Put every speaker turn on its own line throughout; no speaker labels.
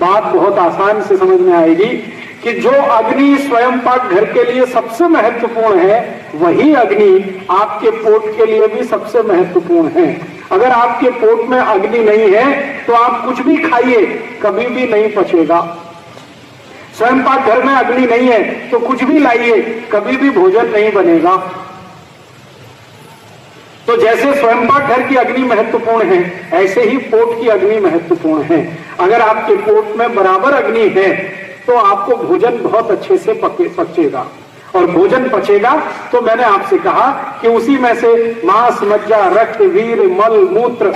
बात बहुत आसान से समझ में आएगी कि जो अग्नि स्वयं पाक घर के लिए सबसे महत्वपूर्ण है, वही अग्नि आपके पोट के लिए भी सबसे महत्वपूर्ण है। अगर आपके पोट में अग्नि नहीं है तो आप कुछ भी खाइए, कभी भी नहीं पचेगा। स्वयं पाक घर में अग्नि नहीं है तो कुछ भी लाइए, कभी भी भोजन नहीं बनेगा। तो जैसे स्वयं पाक घर की अग्नि महत्वपूर्ण है, ऐसे ही पोट की अग्नि महत्वपूर्ण है। अगर आपके पोट में बराबर अग्नि है तो आपको भोजन बहुत अच्छे से पचेगा, और भोजन पचेगा तो मैंने आपसे कहा कि उसी में से मांस, मज्जा, रक्त, वीर, मल, मूत्र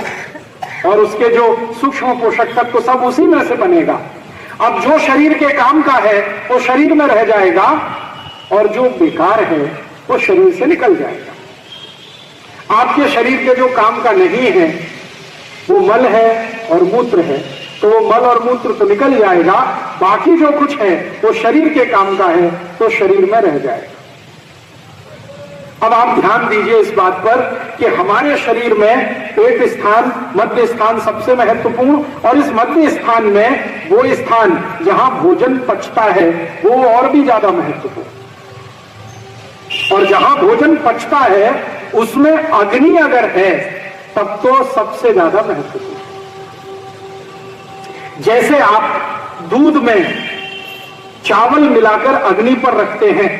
और उसके जो सूक्ष्म पोषक तत्व तो सब उसी में से बनेगा। अब जो शरीर के काम का है वो शरीर में रह जाएगा, और जो बेकार है वो शरीर से निकल जाएगा। आपके शरीर के जो काम का नहीं है वो मल है और मूत्र है, तो वो मल और मूत्र तो निकल जाएगा, बाकी जो कुछ है वो शरीर के काम का है तो शरीर में रह जाएगा। अब आप ध्यान दीजिए इस बात पर कि हमारे शरीर में पेट स्थान, मध्य स्थान सबसे महत्वपूर्ण, और इस मध्य स्थान में वो स्थान जहां भोजन पचता है वो और भी ज्यादा महत्वपूर्ण, और जहां भोजन पचता है उसमें अग्नि अगर है तब तो सबसे ज्यादा महत्वपूर्ण। जैसे आप दूध में चावल मिलाकर अग्नि पर रखते हैं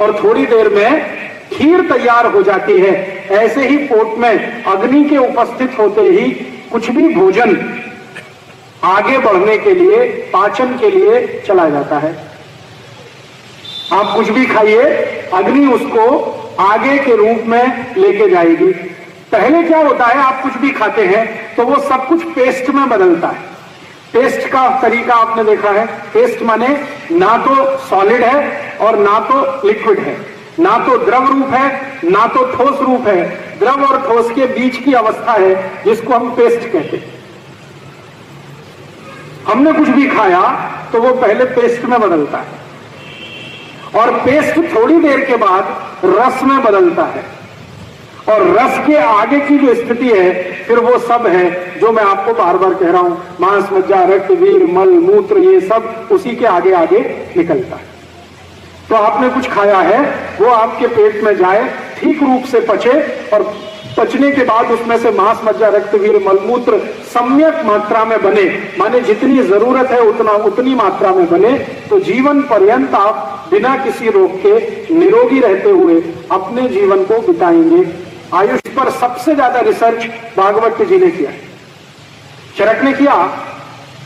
और थोड़ी देर में खीर तैयार हो जाती है, ऐसे ही पोट में अग्नि के उपस्थित होते ही कुछ भी भोजन आगे बढ़ने के लिए, पाचन के लिए चला जाता है। आप कुछ भी खाइए, अग्नि उसको आगे के रूप में लेके जाएगी। पहले क्या होता है, आप कुछ भी खाते हैं तो वो सब कुछ पेस्ट में बदलता है। पेस्ट का तरीका आपने देखा है। पेस्ट माने ना तो सॉलिड है और ना तो लिक्विड है, ना तो द्रव रूप है ना तो ठोस रूप है, द्रव और ठोस के बीच की अवस्था है जिसको हम पेस्ट कहते हैं। हमने कुछ भी खाया तो वो पहले पेस्ट में बदलता है, और पेस्ट थोड़ी देर के बाद रस में बदलता है, और रस के आगे की जो स्थिति है फिर वो सब है जो मैं आपको बार बार कह रहा हूं, मांस, मज्जा, रक्त, वीर, मल, मूत्र, ये सब उसी के आगे आगे निकलता है। तो आपने कुछ खाया है वो आपके पेट में जाए, ठीक रूप से पचे, और पचने के बाद उसमें से मांस, मज्जा, रक्त, वीर, मल, मूत्र सम्यक मात्रा में बने, माने जितनी जरूरत है उतनी मात्रा में बने, तो जीवन पर्यंत आप बिना किसी रोग के निरोगी रहते हुए अपने जीवन को बिताएंगे। आयुष पर सबसे ज्यादा रिसर्च भागवत जी ने किया, चरक ने किया,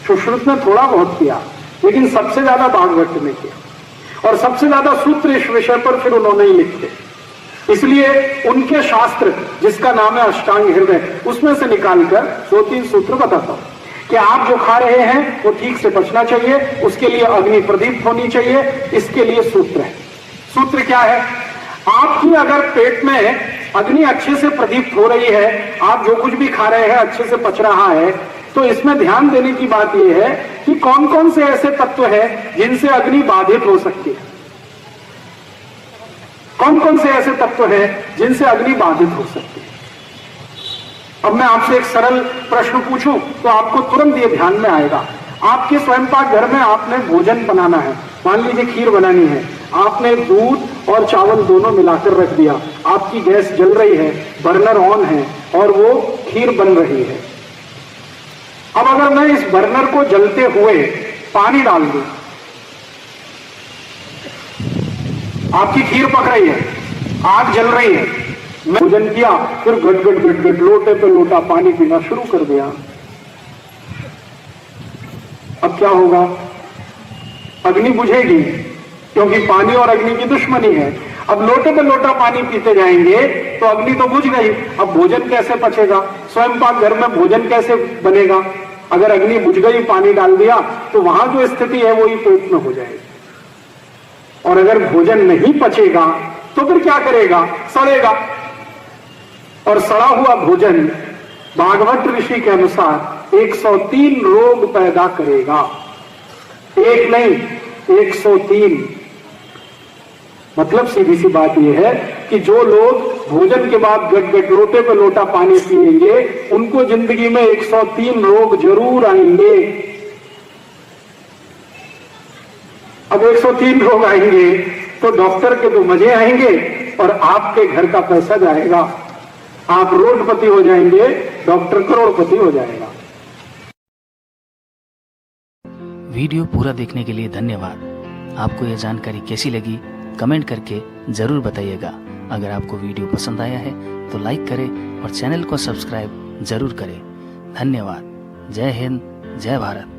सुश्रुत ने थोड़ा बहुत किया, लेकिन सबसे ज्यादा भागवत ने किया, और सबसे ज्यादा सूत्र इस विषय पर फिर उन्होंने ही लिखे। इसलिए उनके शास्त्र, जिसका नाम है अष्टांग हृदय, उसमें से निकालकर 2-3 सूत्र बताता हूं कि आप जो खा रहे हैं वो ठीक से पचना चाहिए, उसके लिए अग्नि प्रदीप्त होनी चाहिए। इसके लिए सूत्र है। सूत्र क्या है? आपकी अगर पेट में अग्नि अच्छे से प्रदीप्त हो रही है, आप जो कुछ भी खा रहे हैं अच्छे से पच रहा है, तो इसमें ध्यान देने की बात यह है कि कौन कौन से ऐसे तत्व हैं जिनसे अग्नि बाधित हो सकती है। कौन कौन से ऐसे तत्व हैं जिनसे अग्नि बाधित हो सकती है। अब मैं आपसे एक सरल प्रश्न पूछूं तो आपको तुरंत ये ध्यान में आएगा। आपके स्वयं पाक घर में आपने भोजन बनाना है, मान लीजिए खीर बनानी है, आपने दूध और चावल दोनों मिलाकर रख दिया, आपकी गैस जल रही है, बर्नर ऑन है और वो खीर बन रही है। अब अगर मैं इस बर्नर को जलते हुए पानी डाल दूं, आपकी खीर पक रही है, आग जल रही है, मैं भोजन किया, फिर घट घट घट घट लोटे पे लोटा पानी पीना शुरू कर दिया। अब क्या होगा? अग्नि बुझेगी, क्योंकि पानी और अग्नि की दुश्मनी है। अब लोटे पे लोटा पानी पीते जाएंगे तो अग्नि तो बुझ गई, अब भोजन कैसे पचेगा? स्वयं पाक घर में भोजन कैसे बनेगा? अगर अग्नि बुझ गई, पानी डाल दिया, तो वहां जो स्थिति है वो ही पेट में हो जाएगी। और अगर भोजन नहीं पचेगा तो फिर क्या करेगा? सड़ेगा, और सड़ा हुआ भोजन भागवत ऋषि के अनुसार 103 रोग पैदा करेगा। एक नहीं, 103। मतलब सीधी सी बात यह है कि जो लोग भोजन के बाद गट गट लोटे पे लोटा पानी पिएंगे, उनको जिंदगी में 103 रोग जरूर आएंगे। अब 103 लोग आएंगे तो डॉक्टर के तो मजे आएंगे और आपके घर का पैसा जाएगा। आप रोडपति हो जाएंगे, डॉक्टर करोड़पति हो जाएगा।
वीडियो पूरा देखने के लिए धन्यवाद। आपको यह जानकारी कैसी लगी कमेंट करके जरूर बताइएगा। अगर आपको वीडियो पसंद आया है तो लाइक करें और चैनल को सब्सक्राइब जरूर करें। धन्यवाद। जय हिंद, जय भारत।